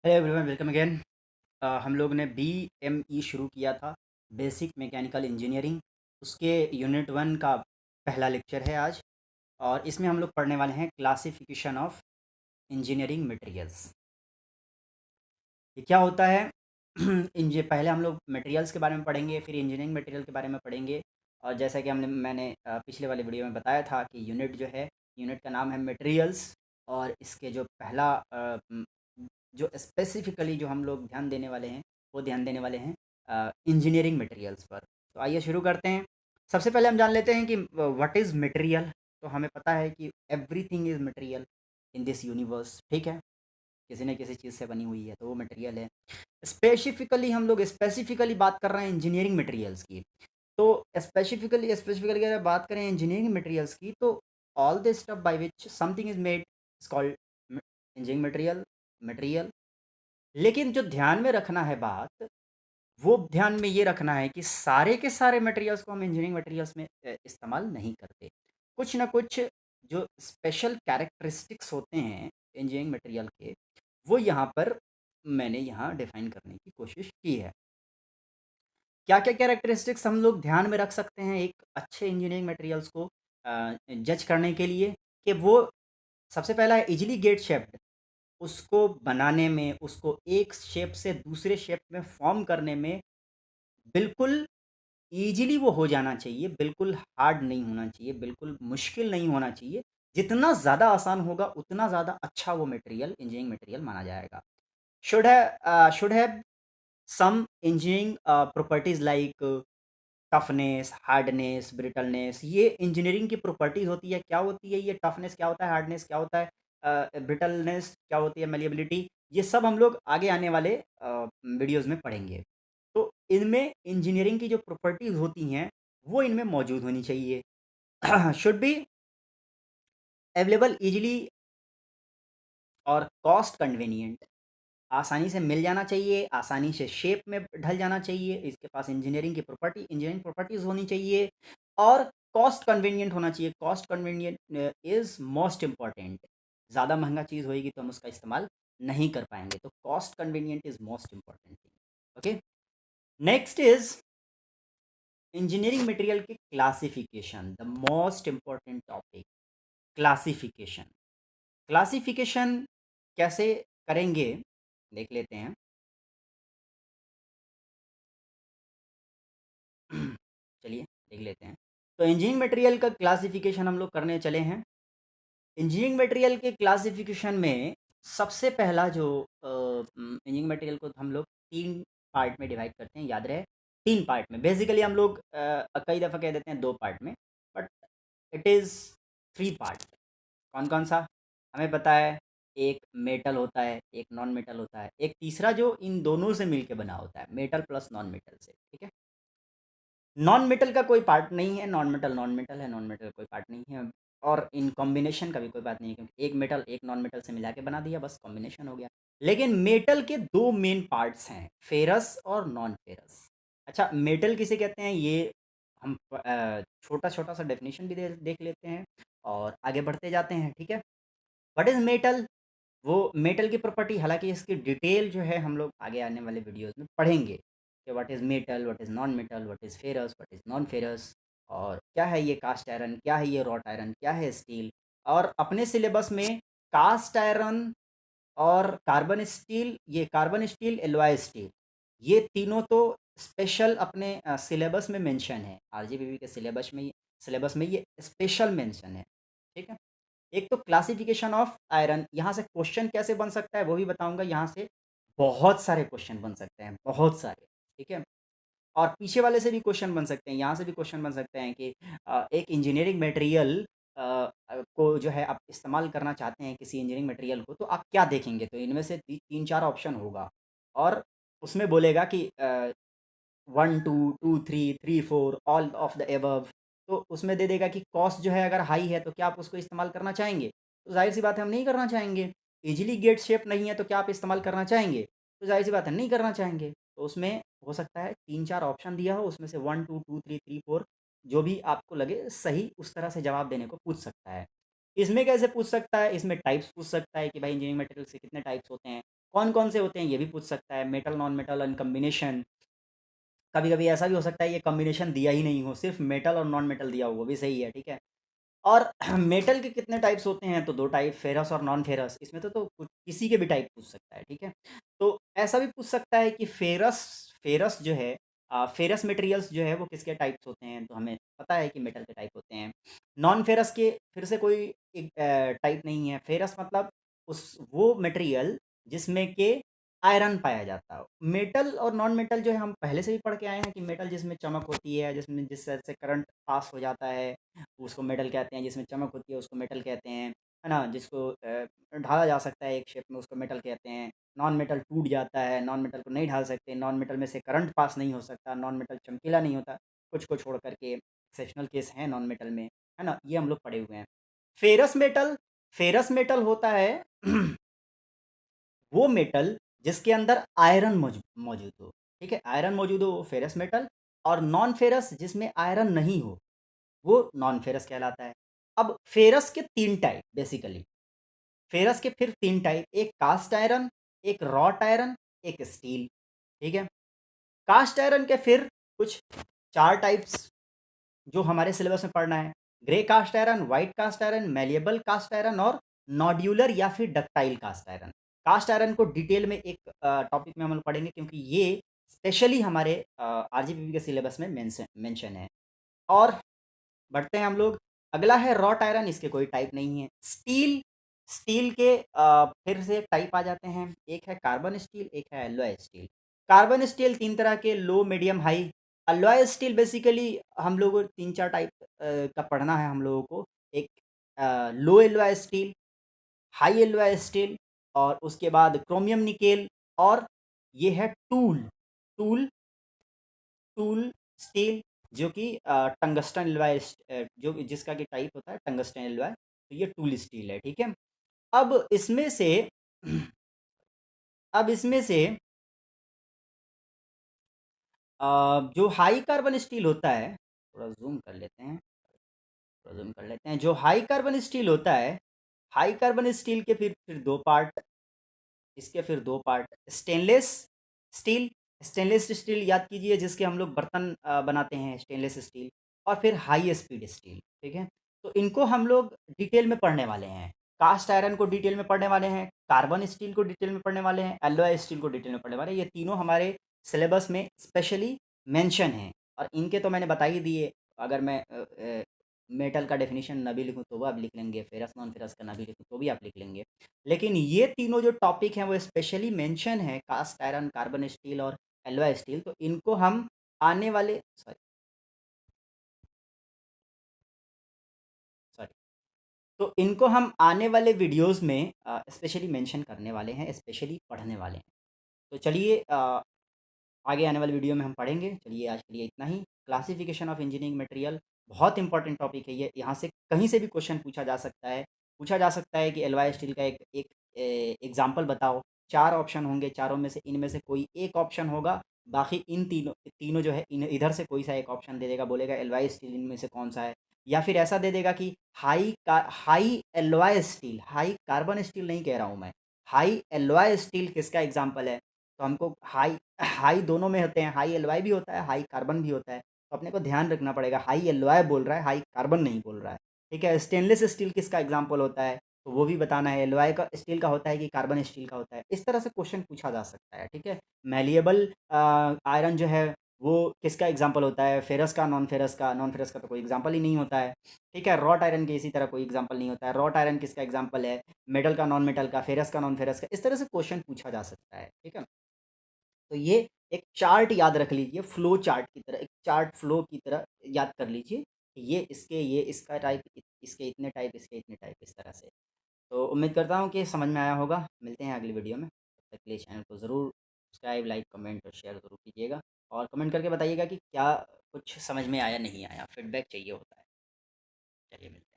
Hello everyone, welcome again. हम लोग ने BME शुरू किया था, बेसिक मैकेनिकल इंजीनियरिंग। उसके यूनिट 1 का पहला लेक्चर है आज, और इसमें हम लोग पढ़ने वाले हैं क्लासिफिकेशन ऑफ इंजीनियरिंग मटेरियल्स। ये क्या होता है? इंज पहले हम लोग मटेरियल्स के बारे में पढ़ेंगे, फिर इंजीनियरिंग मटेरियल के बारे में पढ़ेंगे। और जैसा कि मैंने पिछले वाले वीडियो में बताया था कि यूनिट जो है, यूनिट का नाम है मटेरियल्स। और इसके जो पहला जो स्पेसिफिकली जो हम लोग ध्यान देने वाले हैं, वो ध्यान देने वाले हैं इंजीनियरिंग मटेरियल्स पर। तो आइए शुरू करते हैं। सबसे पहले हम जान लेते हैं कि व्हाट इज़ मटेरियल। तो हमें पता है कि everything is material in this universe, ठीक है। किसी न किसी चीज़ से बनी हुई है तो वो मटेरियल है। स्पेसिफिकली हम लोग स्पेसिफिकली बात कर रहे हैं इंजीनियरिंग मटेरियल्स की। तो स्पेसिफिकली अगर बात करें इंजीनियरिंग मटेरियल्स की, तो all the stuff by which something is made is called engineering material. Material, लेकिन जो ध्यान में रखना है बात, वो ध्यान में ये रखना है कि सारे के सारे मटेरियल्स को हम इंजीनियरिंग मटेरियल्स में इस्तेमाल नहीं करते। कुछ ना कुछ जो स्पेशल कैरेक्टरिस्टिक्स होते हैं इंजीनियरिंग मटेरियल के, वो यहाँ पर मैंने यहाँ डिफाइन करने की कोशिश की है। क्या-क्या कैरेक्टरिस्टिक्स हम लोग ध्यान में रख सकते हैं एक अच्छे इंजीनियरिंग मटेरियल्स को जज करने के लिए, कि वो सबसे पहला है इजीली गेट शेप्ड। उसको बनाने में, उसको एक शेप से दूसरे शेप में फॉर्म करने में बिल्कुल ईज़िली वो हो जाना चाहिए, बिल्कुल हार्ड नहीं होना चाहिए, बिल्कुल मुश्किल नहीं होना चाहिए। जितना ज़्यादा आसान होगा, उतना ज़्यादा अच्छा वो मटेरियल इंजीनियरिंग मटेरियल माना जाएगा। Should have some engineering properties like toughness, hardness, brittleness. ये इंजीनियरिंग की प्रॉपर्टीज़ होती है। क्या होती है ये टफनेस, क्या होता है हार्डनेस, क्या होता है ब्रिटलनेस, क्या होती है मैलिएबिलिटी। ये सब हम लोग आगे आने वाले वीडियोज़ में पढ़ेंगे। तो इनमें इंजीनियरिंग की जो प्रॉपर्टीज़ होती हैं, वो इनमें मौजूद होनी चाहिए। शुड बी अवेलेबल ईज़िली और कॉस्ट कन्वीनिएंट। आसानी से मिल जाना चाहिए, आसानी से शेप में ढल जाना चाहिए। इसके पास इंजीनियरिंग प्रॉपर्टीज़ होनी चाहिए, और कॉस्ट कन्वीनिएंट होना चाहिए। Cost convenient is most important. ज़्यादा महँगा चीज़ होएगी तो हम उसका इस्तेमाल नहीं कर पाएँगे, तो cost convenient is most important thing. Okay, next is engineering material की classification, the most important topic. Classification, classification कैसे करेंगे, देख लेते हैं। चलिए देख लेते हैं। तो इंजीनियरिंग मटेरियल का क्लासिफिकेशन हम लोग करने चले हैं। इंजीनियरिंग मटेरियल के क्लासिफिकेशन में सबसे पहला जो इंजीनियरिंग मटेरियल को हम लोग 3 पार्ट में डिवाइड करते हैं, याद रहे 3 पार्ट में। बेसिकली हम लोग कई दफ़ा कह देते हैं 2 पार्ट में, बट इट इज़ 3 पार्ट। कौन-कौन सा? हमें पता है, एक मेटल होता है, एक नॉन मेटल होता है, एक तीसरा जो इन दोनों से मिलके बना होता है, मेटल प्लस नॉन मेटल से, ठीक है? नॉन मेटल का कोई पार्ट नहीं है, नॉन मेटल है, नॉन मेटल कोई पार्ट नहीं है, और इन कॉम्बिनेशन का भी कोई बात नहीं है, क्योंकि एक मेटल एक नॉन मेटल से मिला के बना दिया, बस कॉम्बिनेशन हो गया। लेकिन मेटल के 2 मेन पार्ट्स हैं, फेरस और नॉन फेरस। अच्छा, मेटल किसे कहते हैं, ये हम छोटा-छोटा सा डेफिनिशन भी दे देख लेते हैं और आगे बढ़ते जाते हैं, ठीक है? What is metal? वो मेटल की प्रॉपर्टी, हालाँकि इसकी डिटेल जो है हम लोग आगे आने वाले वीडियोज़ में पढ़ेंगे, कि what is metal, what is non metal, what is ferrous, what is non ferrous, और क्या है ये कास्ट आयरन, क्या है ये रॉट आयरन, क्या है स्टील। और अपने सिलेबस में कास्ट आयरन और कार्बन स्टील, एलॉय स्टील, ये तीनों तो स्पेशल अपने सिलेबस में मेंशन है। आरजीबीवी के सिलेबस में ये स्पेशल मेंशन है, ठीक है? एक तो क्लासिफिकेशन ऑफ आयरन, यहाँ से क्वेश्चन कैसे बन सकता है वो भी बताऊँगा। यहाँ से बहुत सारे क्वेश्चन बन सकते हैं, बहुत सारे, ठीक है? और पीछे वाले से भी क्वेश्चन बन सकते हैं, यहाँ से भी क्वेश्चन बन सकते हैं कि एक इंजीनियरिंग मटेरियल को जो है आप इस्तेमाल करना चाहते हैं, किसी इंजीनियरिंग मटेरियल को, तो आप क्या देखेंगे? तो इनमें से 3-4 ऑप्शन होगा, और उसमें बोलेगा कि 1, 2, 2, 3, 3, 4 ऑल ऑफ द अबव। तो उसमें दे देगा कि कॉस्ट जो है अगर हाई है तो क्या आप उसको इस्तेमाल करना चाहेंगे? तो ज़ाहिर-सी बात है हम नहीं करना चाहेंगे। ईज़िली गेट शेप नहीं है तो क्या आप इस्तेमाल करना चाहेंगे? तो ज़ाहिर-सी बात है नहीं करना चाहेंगे। तो उसमें हो सकता है 3-4 ऑप्शन दिया हो, उसमें से 1, 2, 2, 3, 3, 4 जो भी आपको लगे सही, उस तरह से जवाब देने को पूछ सकता है। इसमें कैसे पूछ सकता है, इसमें टाइप्स पूछ सकता है कि भाई इंजीनियरिंग मटेरियल से कितने टाइप्स होते हैं, कौन-कौन से होते हैं ये भी पूछ सकता है, metal, non metal and combination. कभी-कभी ऐसा भी हो सकता है ये कॉम्बिनेशन दिया ही नहीं हो, सिर्फ़ मेटल और नॉन मेटल दिया हो, वो भी सही है, ठीक है? और मेटल के कितने टाइप्स होते हैं, तो 2 टाइप फेरस और नॉन फेरस। इसमें तो कुछ किसी के भी टाइप पूछ सकता है, ठीक है? तो ऐसा भी पूछ सकता है कि फेरस फेरस जो है फेरस मटेरियल्स जो है वो किसके टाइप्स होते हैं, तो हमें पता है कि मेटल के टाइप होते हैं। नॉन फेरस के फिर से कोई एक टाइप नहीं है। फेरस मतलब उस वो मटेरियल जिसमें के आयरन पाया जाता हो। मेटल और नॉन मेटल जो है हम पहले से ही पढ़ के आए हैं कि मेटल जिसमें चमक होती है, जिसमें जिस तरह से करंट पास हो जाता है, उसको मेटल कहते हैं, जिसमें चमक होती है उसको मेटल कहते हैं, है ना? जिसको ढाला जा सकता है एक शेप में उसको मेटल कहते हैं। नॉन मेटल टूट जाता है, नॉन मेटल को नहीं ढाल सकते, नॉन मेटल में से करंट पास नहीं हो सकता, नॉन मेटल चमकीला नहीं होता, कुछ को छोड़ कर के एक्सेप्शनल केस हैं नॉन मेटल में, है ना? ये हम लोग पढ़े हुए हैं। फेरस मेटल फेरस मेटल होता है वो मेटल जिसके अंदर आयरन मौजूद हो, ठीक है? आयरन मौजूद हो वो फेरस मेटल, और नॉन फेरस जिसमें आयरन नहीं हो वो नॉन फेरस कहलाता है। अब फेरस के 3 टाइप बेसिकली, फेरस के फिर 3 टाइप, एक कास्ट आयरन, एक रॉट आयरन, एक स्टील, ठीक है? कास्ट आयरन के फिर कुछ 4 टाइप्स जो हमारे सिलेबस में पढ़ना है। Grey cast iron, white cast iron, malleable cast iron और नॉड्यूलर या फिर ductile cast iron. Cast iron को डिटेल में एक टॉपिक में हम लोग पढ़ेंगे क्योंकि ये स्पेशली हमारे आरजीपीवी के सिलेबस में मेंशन है। और बढ़ते हैं हम लोग। अगला है रॉट आयरन, इसके कोई टाइप नहीं है। स्टील, स्टील के फिर से टाइप आ जाते हैं। एक है कार्बन स्टील, एक है एलॉय स्टील। कार्बन स्टील 3 तरह के, low, medium, high. Alloy steel basically हम लोग 3-4 टाइप का पढ़ना है हम लोगों को। एक low alloy steel, high alloy steel और उसके बाद क्रोमियम निकेल, और ये है टूल, टूल टूल स्टील जो कि टंगस्टन एलॉय जो जिसका कि टाइप होता है टंगस्टन एलॉय, तो ये टूल स्टील है, ठीक है? अब इसमें से अब इसमें से जो हाई कार्बन स्टील होता है, थोड़ा ज़ूम कर लेते हैं, जो हाई कार्बन स्टील होता है, हाई कार्बन स्टील के फिर 2 पार्ट, इसके फिर 2 part. Stainless steel, stainless steel याद कीजिए जिसके हम लोग बर्तन बनाते हैं, स्टेनलेस स्टील। और फिर हाई स्पीड स्टील, ठीक है? तो इनको हम लोग डिटेल में पढ़ने वाले हैं। कास्ट आयरन को डिटेल में पढ़ने वाले हैं, कार्बन स्टील को डिटेल में पढ़ने वाले हैं, एलॉय स्टील को डिटेल में पढ़ने वाले हैं। ये तीनों हमारे सिलेबस में स्पेशली मेंशन हैं और इनके तो मैंने बता ही दिए। अगर मैं मेटल का डेफिनिशन ना भी लिखूँ तो वो आप लिख लेंगे, फेरस नॉन फेरस का ना भी लिखूँ तो भी आप लिख लेंगे। लेकिन ये तीनों जो टॉपिक हैं वो स्पेशली मेंशन है, कास्ट आयरन, कार्बन स्टील और एलॉय स्टील। तो इनको हम आने वाले सॉरी सॉरी तो इनको हम आने वाले वीडियोस में स्पेशली मेंशन करने वाले हैं, स्पेशली पढ़ने वाले हैं। तो चलिए आगे आने वाले वीडियो में हम पढ़ेंगे। चलिए आज के लिए इतना ही। क्लासिफिकेशन ऑफ इंजीनियरिंग मटेरियल बहुत इंपॉर्टेंट टॉपिक है ये, यहाँ से कहीं से भी क्वेश्चन पूछा जा सकता है। पूछा जा सकता है कि एलवाई स्टील का एक एक एग्जाम्पल बताओ। 4 ऑप्शन होंगे, चारों में से इनमें से कोई एक ऑप्शन होगा, बाकी इन तीनों तीनों जो है इधर से कोई सा एक ऑप्शन दे देगा, बोलेगा एलवाई स्टील इनमें से कौन सा है। या फिर ऐसा दे देगा कि high alloy steel, high carbon steel नहीं कह रहा हूँ मैं, हाई एलवाई स्टील किसका एग्जाम्पल है। तो हमको हाई हाई दोनों में होते हैं, हाई एलवाई भी होता है, हाई कार्बन भी होता है। तो अपने को ध्यान रखना पड़ेगा, हाई एलवाई बोल रहा है, हाई कार्बन नहीं बोल रहा है, ठीक है? स्टेनलेस स्टील किसका एग्जांपल होता है, तो वो भी बताना है, एलवाई का स्टील का होता है कि कार्बन स्टील का होता है। इस तरह से क्वेश्चन पूछा जा सकता है, ठीक है? मैलिएबल आयरन जो है वो किसका एग्जाम्पल होता है, फेरस का, नॉन फेरस का। नॉन फेरस का तो कोई एग्जाम्पल ही नहीं होता है, ठीक है? रॉट आयरन के इसी तरह कोई एग्जाम्पल नहीं होता है। रॉट आयरन किसका एग्जाम्पल है, मेटल का, नॉन मेटल का, फेरस का, नॉन फेरस का। इस तरह से क्वेश्चन पूछा जा सकता है, ठीक है? तो ये एक चार्ट याद रख लीजिए, फ्लो चार्ट की तरह, एक चार्ट फ्लो की तरह याद कर लीजिए कि ये इसका टाइप, इसके इतने टाइप, इसके इतने टाइप, इस तरह से। तो उम्मीद करता हूँ कि समझ में आया होगा। मिलते हैं अगली वीडियो में, तब तक के लिए चैनल को ज़रूर सब्सक्राइब, लाइक, कमेंट और शेयर ज़रूर कीजिएगा। और कमेंट करके बताइएगा कि क्या कुछ समझ में आया, नहीं आया, फीडबैक चाहिए होता है। चलिए मिलते हैं।